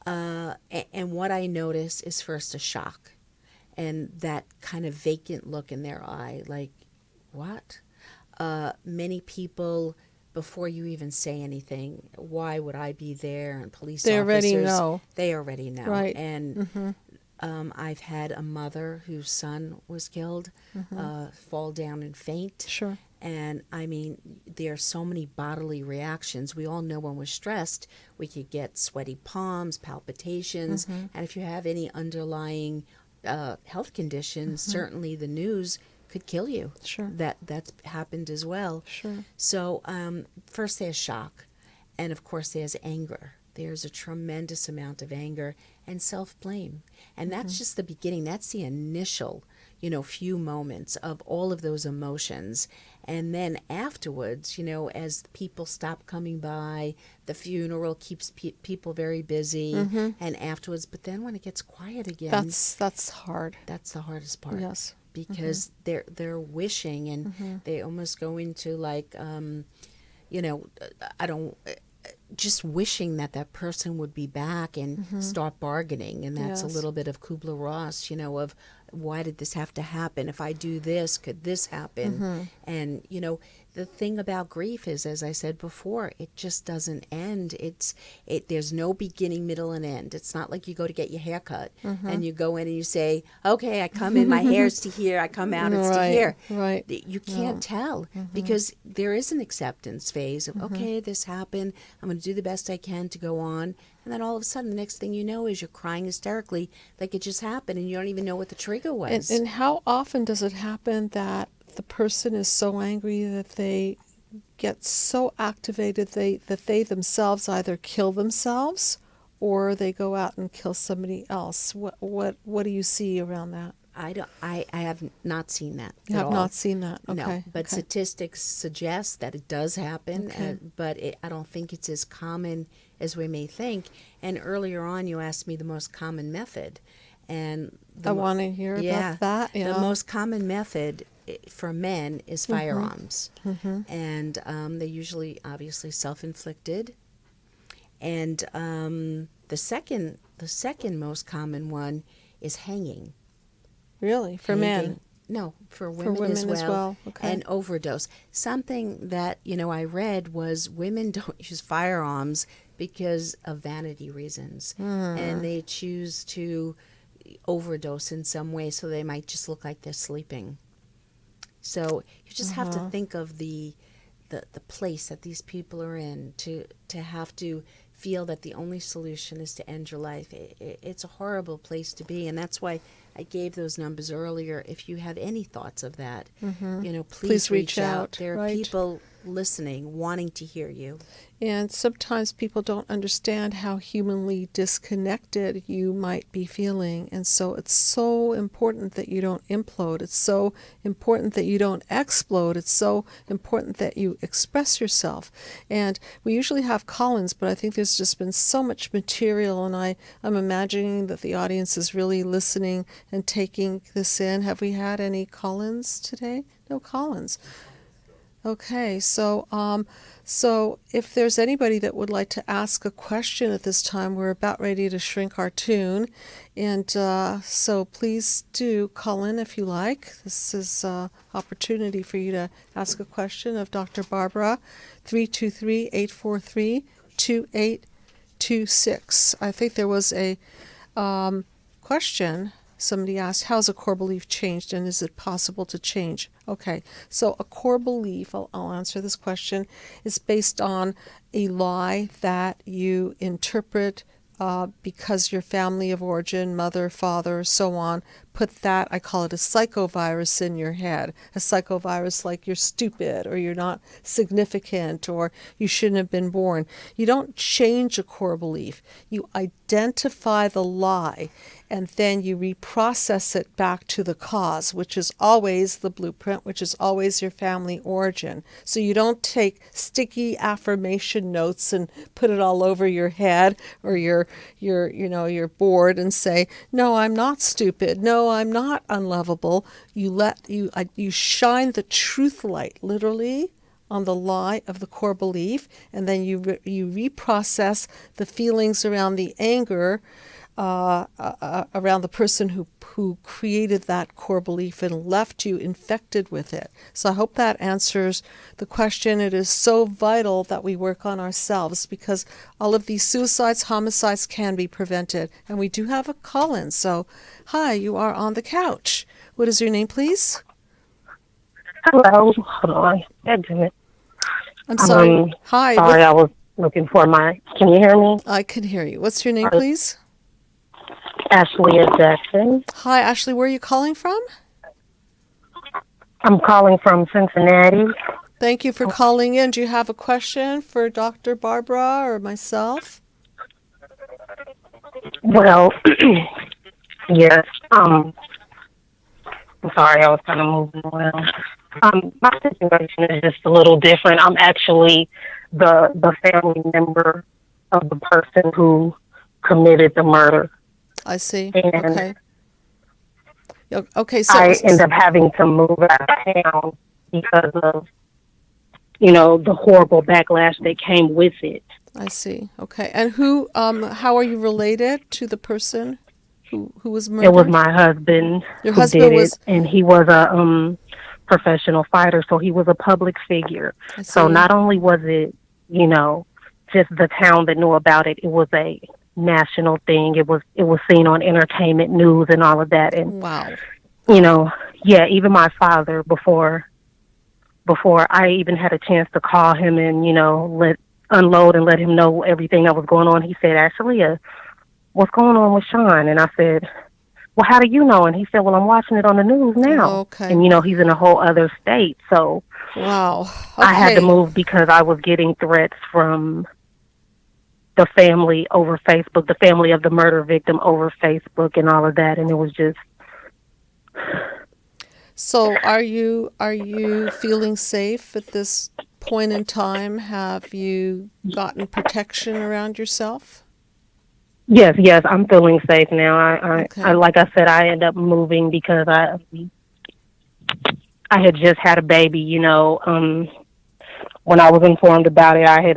And what I notice is first a shock. And that kind of vacant look in their eye, like, what? Many people, before you even say anything, why would I be there? And police They officers, already know. They already know. Right. And I've had a mother whose son was killed fall down and faint. Sure. And I mean, there are so many bodily reactions. We all know when we're stressed, we could get sweaty palms, palpitations. And if you have any underlying health conditions, certainly the news could kill you. Sure. That's happened as well. Sure. So first there's shock, and of course there's anger. There's a tremendous amount of anger and self-blame, and that's just the beginning. That's the initial few moments of all of those emotions. And then afterwards, as people stop coming by, the funeral keeps people very busy, and afterwards, but then when it gets quiet again, That's hard. that's the hardest part. Yes. Because they're wishing, and they almost go into like, just wishing that person would be back and start bargaining. And that's a Yes. little bit of Kubler-Ross, of why did this have to happen? If I do this, could this happen? And, the thing about grief is, as I said before, it just doesn't end. There's no beginning, middle, and end. It's not like you go to get your hair cut and you go in and you say, okay, I come in, my hair's to here, I come out, it's to here. Right. You can't tell because there is an acceptance phase of, okay, this happened, I'm going to do the best I can to go on. And then all of a sudden, the next thing you know is you're crying hysterically like it just happened and you don't even know what the trigger was. And how often does it happen that the person is so angry that they get so activated that they themselves either kill themselves or they go out and kill somebody else? What do you see around that? I have not seen that. You at have all. not seen that. Okay. No, but okay. statistics suggest that it does happen, Okay. but I don't think it's as common as we may think. And earlier on, you asked me the most common method. And I want to hear about that. Yeah. The most common method for men is firearms. And they're usually obviously self-inflicted. And the second most common one is hanging. Really? For men? No, for women as well. Okay. And overdose. Something that, I read was women don't use firearms because of vanity reasons. And they choose to overdose in some way, so they might just look like they're sleeping. So you just have to think of the place that these people are in to have to feel that the only solution is to end your life. It's a horrible place to be, and that's why I gave those numbers earlier. If you have any thoughts of that, please reach out. There are people listening, wanting to hear you. And sometimes people don't understand how humanly disconnected you might be feeling. And so it's so important that you don't implode. It's so important that you don't explode. It's so important that you express yourself. And we usually have call-ins, but I think there's just been so much material, and I'm imagining that the audience is really listening and taking this in. Have we had any call-ins today? No call-ins. Okay, so if there's anybody that would like to ask a question at this time, we're about ready to shrink our tune, and so please do call in if you like. This is an opportunity for you to ask a question of Dr. Barbara, 323-843-2826. I think there was a question. Somebody asked, how's a core belief changed, and is it possible to change? Okay, so a core belief, I'll answer this question, is based on a lie that you interpret because your family of origin, mother, father, so on, put that, I call it a psychovirus in your head. A psychovirus like you're stupid, or you're not significant, or you shouldn't have been born. You don't change a core belief. You identify the lie, and then you reprocess it back to the cause, which is always the blueprint, which is always your family origin. So you don't take sticky affirmation notes and put it all over your head or your board and say, no, I'm not stupid. No, I'm not unlovable. You shine the truth light, literally, on the lie of the core belief, and then you reprocess the feelings around the anger around the person who created that core belief and left you infected with it. So I hope that answers the question. It is so vital that we work on ourselves, because all of these suicides, homicides can be prevented. And we do have a call-in. So, hi, you are on the couch. What is your name, please? Hello. Hold on. I'm sorry. Hi. Sorry, I was looking for can you hear me? I can hear you. What's your name, please? Ashley Jackson. Hi, Ashley. Where are you calling from? I'm calling from Cincinnati. Thank you for calling in. Do you have a question for Dr. Barbara or myself? Well, yes. I'm sorry, I was kind of moving around. My situation is just a little different. I'm actually the family member of the person who committed the murder. I see. And okay. So I end up having to move out of town because of, the horrible backlash that came with it. I see. Okay. And how are you related to the person who was murdered? It was my husband Your who husband did was... it, and he was a professional fighter, so he was a public figure. So not only was it, just the town that knew about it, it was a national thing. It was seen on entertainment news and all of that. And wow. Even my father, before I even had a chance to call him and unload and let him know everything that was going on, he said, "Ashley, what's going on with Sean?" And I said, "Well, how do you know?" And he said, "Well, I'm watching it on the news now." Okay. And he's in a whole other state, so wow. Okay. I had to move because I was getting threats from the family over Facebook, the family of the murder victim over Facebook and all of that, and it was just... So are you feeling safe at this point in time? Have you gotten protection around yourself? Yes, I'm feeling safe now. I Okay. like I said, I ended up moving because I had just had a baby. When I was informed about it, I had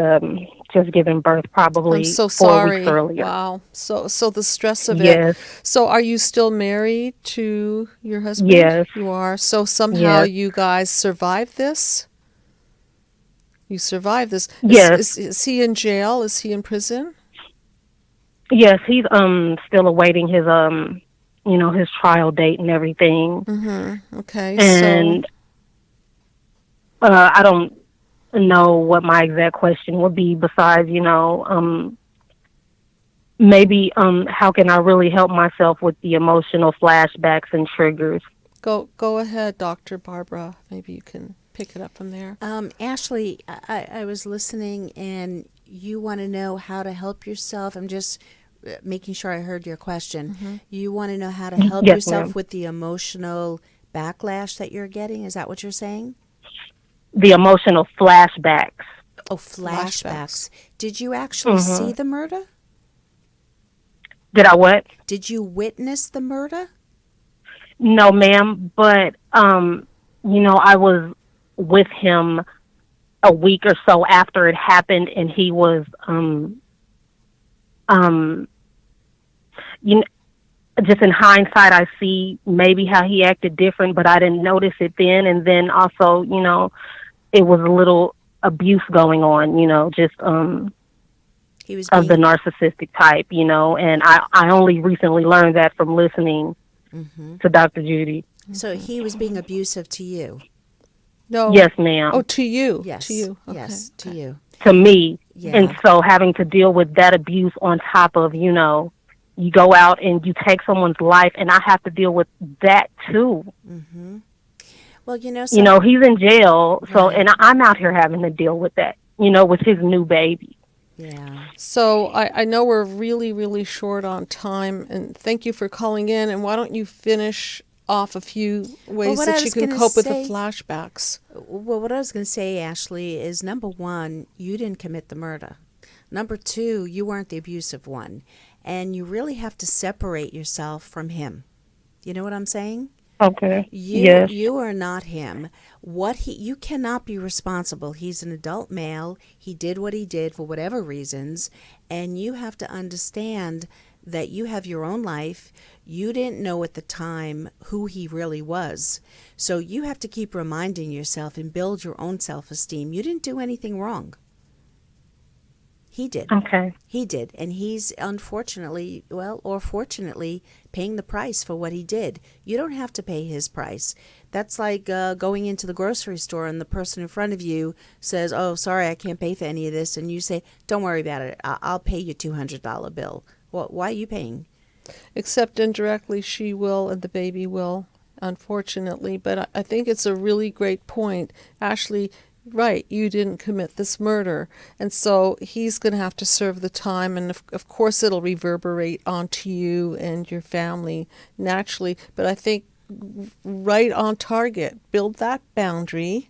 just given birth I'm probably so 4 weeks sorry. earlier. Wow. So the stress of it. Yes, So are you still married to your husband? yes, You are. So somehow yes, you guys survived this? You survived this. yes, Is he in jail? Is he in prison? yes. He's still awaiting his trial date and everything. Okay. So And I don't know what my exact question would be besides, maybe how can I really help myself with the emotional flashbacks and triggers? go ahead, Dr. Barbara. Maybe you can pick it up from there. Ashley, I was listening, and you want to know how to help yourself. I'm just making sure I heard your question. You want to know how to help Yes, yourself ma'am. with the emotional backlash that you're getting. Is that what you're saying? The emotional flashbacks. Oh, Flashbacks. flashbacks. Did you actually see Hmm. the murder? Did I what? Did you witness the murder? No, ma'am. But I was with him a week or so after it happened, and he was um you know just in hindsight, I see maybe how he acted different, but I didn't notice it then. And then also, it was a little abuse going on, just He was of the being. narcissistic type, and I only recently learned that from listening to Dr. Judy. So he was being abusive to you. No. Yes, Oh, ma'am. to you. To Yes. you. Okay. Yes, to Okay. you. To me. And Yeah. so having to deal with that abuse on top of, you go out and you take someone's life, and I have to deal with that too. Well, some. He's in jail, so, Right. and I'm out here having to deal with that, with his new baby. Yeah. So I know we're really, really short on time, and thank you for calling in. And why don't you finish off a few Well, ways what I that you was can going to cope with the say. flashbacks? Well, what I was going to say, Ashley, is number one, you didn't commit the murder. Number two, you weren't the abusive one. And you really have to separate yourself from him. You know what I'm saying? Okay. You Yes. you are not him. You cannot be responsible. He's an adult male. He did what he did for whatever reasons, and you have to understand that you have your own life. You didn't know at the time who he really was. So you have to keep reminding yourself and build your own self-esteem. You didn't do anything wrong. He did. Okay. He did. And he's unfortunately, well, or fortunately, paying the price for what he did. You don't have to pay his price. That's like going into the grocery store and the person in front of you says, "Oh, sorry, I can't pay for any of this." And you say, "Don't worry about it. I'll pay you $200 bill." Well, why are you paying? Except indirectly, she will and the baby will, unfortunately. But I think it's a really great point. Ashley, right, you didn't commit this murder. And so he's going to have to serve the time. And of course, it'll reverberate onto you and your family naturally. But I think right on target, build that boundary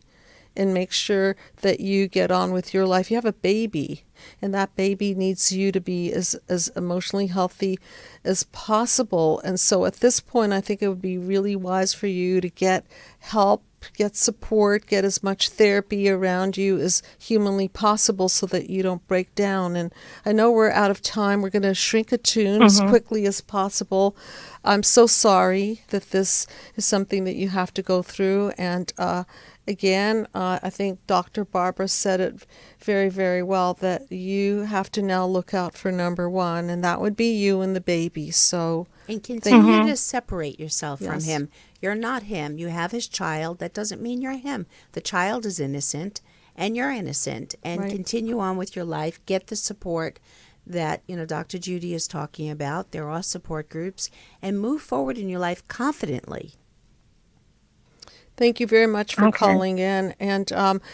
and make sure that you get on with your life. You have a baby, and that baby needs you to be as emotionally healthy as possible. And so at this point, I think it would be really wise for you to get help, get support, get as much therapy around you as humanly possible so that you don't break down. And I know we're out of time. We're going to shrink a tune as quickly as possible. I'm so sorry that this is something that you have to go through. And again, I think Dr. Barbara said it very, very well, that you have to now look out for number one, and that would be you and the baby. So, And continue to separate yourself from Yes. him. You're not him. You have his child. That doesn't mean you're him. The child is innocent, and you're innocent. And Right. continue on with your life. Get the support that Dr. Judy is talking about. There are support groups, and move forward in your life confidently. thank you very much for Okay. calling in. And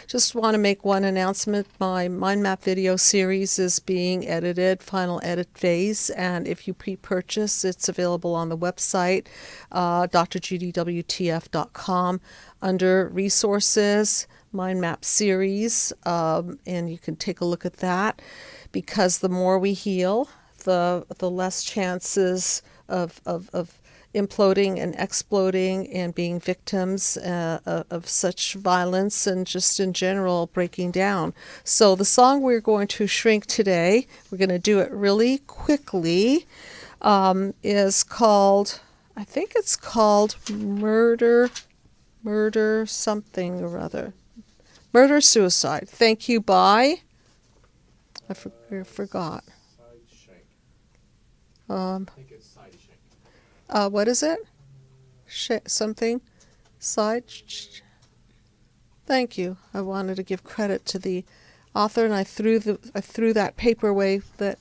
just want to make one announcement. My mind map video series is being edited, final edit phase. And if you pre-purchase, it's available on the website, drjudywtf.com, under resources, mind map series. And you can take a look at that, because the more we heal the less chances of imploding and exploding and being victims of such violence and just in general breaking down. So the song we're going to shrink today, we're going to do it really quickly, is called, I think it's called Murder something or other. Murder Suicide. Thank You by, I forgot. I think it's Side Shank. What is it? Something? Side? Thank you. I wanted to give credit to the author, and I threw that paper away. That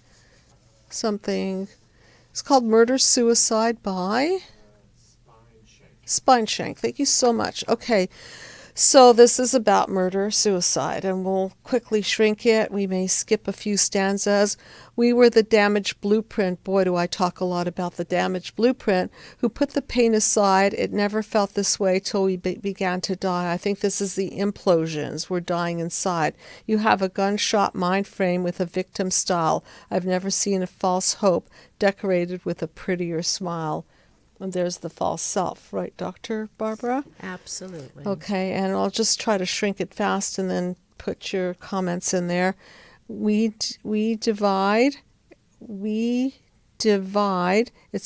something. It's called Murder Suicide by Spine Shank. Thank you so much. Okay. So this is about murder, suicide, and we'll quickly shrink it. We may skip a few stanzas. We were the damaged blueprint. Boy, do I talk a lot about the damaged blueprint, who put the pain aside. It never felt this way till we began to die. I think this is the implosions. We're dying inside. You have a gunshot mind frame with a victim style. I've never seen a false hope decorated with a prettier smile. And there's the false self, right, Dr. Barbara? Absolutely. Okay, and I'll just try to shrink it fast and then put your comments in there. We divide. It's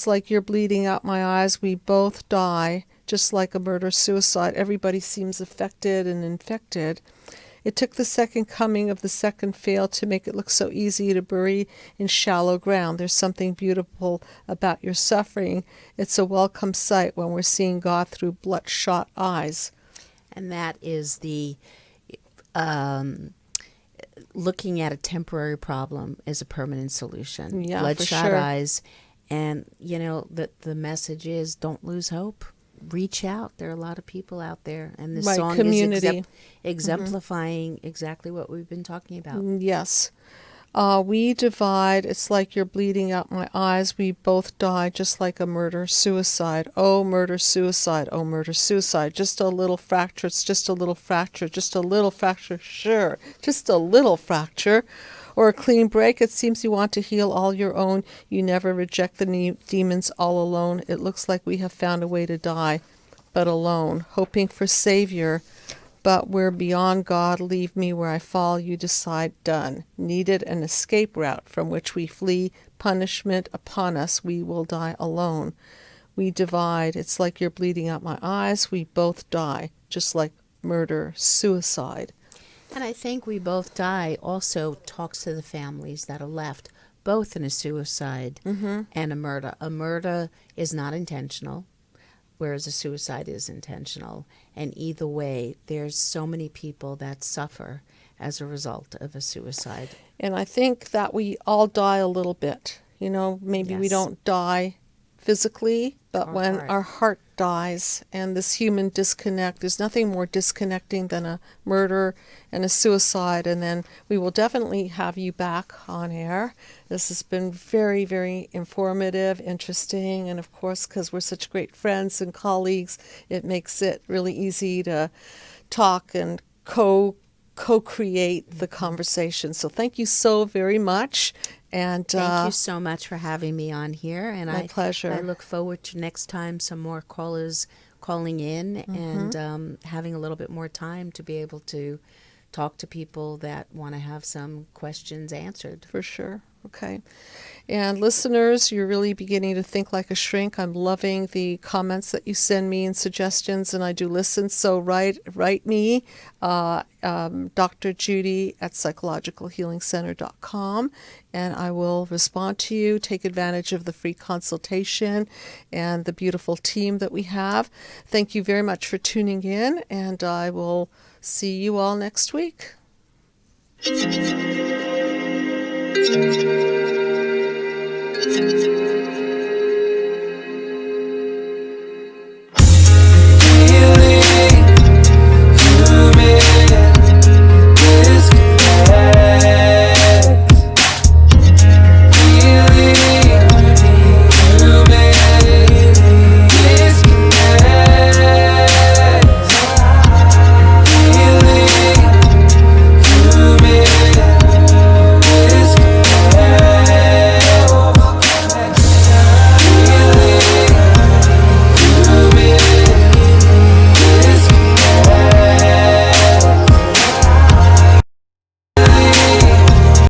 like you're bleeding out my eyes. We both die, just like a murder-suicide. Everybody seems affected and infected. It took the second coming of the second fail to make it look so easy to bury in shallow ground. There's something beautiful about your suffering. It's a welcome sight when we're seeing God through bloodshot eyes. And that is the looking at a temporary problem as a permanent solution. Yeah, bloodshot for sure. eyes. And, the message is don't lose hope. Reach out. There are a lot of people out there, and this song community. is exemplifying exactly what we've been talking about. Yes. We divide. It's like you're bleeding out my eyes. We both die, just like a murder-suicide. Oh, murder-suicide. Oh, murder-suicide. Just a little fracture. It's just a little fracture. Just a little fracture. Sure. Just a little fracture. Or a clean break. It seems you want to heal all your own. You never reject the demons all alone. It looks like we have found a way to die, but alone, hoping for Savior. But we're beyond God. Leave me where I fall. You decide. Done. Needed an escape route from which we flee. Punishment upon us. We will die alone. We divide. It's like you're bleeding out my eyes. We both die, just like murder, suicide. And I think We Both Die also talks to the families that are left, both in a suicide and a murder. A murder is not intentional, whereas a suicide is intentional. And either way, there's so many people that suffer as a result of a suicide. And I think that we all die a little bit. Maybe we don't die physically, but when our heart dies and this human disconnect, there's nothing more disconnecting than a murder and a suicide. And then we will definitely have you back on air. This has been very, very informative, interesting, and of course, because we're such great friends and colleagues, it makes it really easy to talk and co-create the conversation. So thank you so very much. And thank you so much for having me on here. And my pleasure. I look forward to next time some more callers calling in and having a little bit more time to be able to talk to people that want to have some questions answered. For sure. Okay. And listeners, you're really beginning to think like a shrink. I'm loving the comments that you send me and suggestions, and I do listen. So write me, Dr. Judy at psychologicalhealingcenter.com, and I will respond to you. Take advantage of the free consultation and the beautiful team that we have. Thank you very much for tuning in, and I will see you all next week. Thank you.